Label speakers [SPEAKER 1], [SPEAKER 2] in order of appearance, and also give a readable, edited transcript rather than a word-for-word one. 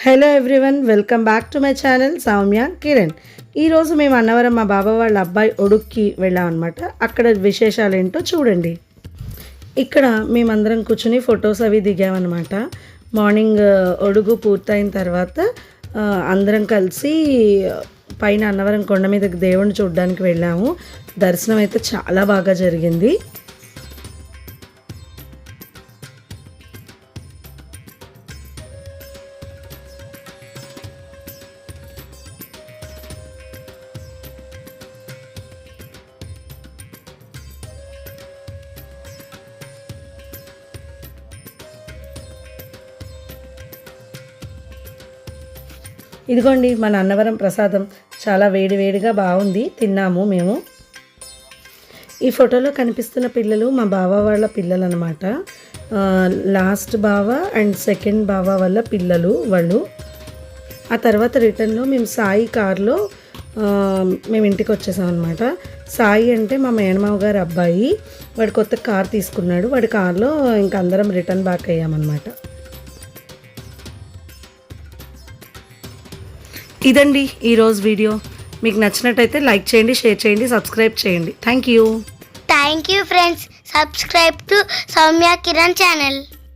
[SPEAKER 1] Hello everyone, welcome back to my channel Soumya Kiran. ఈరోజు మేము అన్నవరం మా బాబా వాళ్ళ అబ్బాయి ఒడుక్కి వెళ్ళాం అనమాట. అక్కడ విశేషాలు ఏంటో చూడండి. ఇక్కడ మేమందరం కూర్చుని ఫొటోస్ అవి దిగామన్నమాట. మార్నింగ్ ఒడుగు పూర్తయిన తర్వాత అందరం కలిసి పైన అన్నవరం కొండ మీదకి దేవుణ్ణి చూడడానికి వెళ్ళాము. దర్శనం అయితే చాలా బాగా జరిగింది. ఇదిగోండి మన అన్నవరం ప్రసాదం, చాలా వేడివేడిగా బాగుంది, తిన్నాము మేము. ఈ ఫోటోలో కనిపిస్తున్న పిల్లలు మా బావ వాళ్ళ పిల్లలు అనమాట. లాస్ట్ బావ అండ్ సెకండ్ బావ వాళ్ళ పిల్లలు వాళ్ళు. ఆ తర్వాత రిటర్న్లో మేము సాయి కార్లో మేము ఇంటికి వచ్చేసాం అనమాట. సాయి అంటే మా మేనమావ గారి అబ్బాయి, వాడు కొత్త కార్ తీసుకున్నాడు. వాడి కార్లో ఇంక అందరం రిటర్న్ బ్యాక్ అయ్యామన్నమాట. ఇదండి ఈరోజు వీడియో. మీకు నచ్చినట్టయితే లైక్ చేయండి, షేర్ చేయండి, సబ్స్క్రైబ్ చేయండి. Thank you
[SPEAKER 2] friends. Subscribe to Soumya Kiran channel.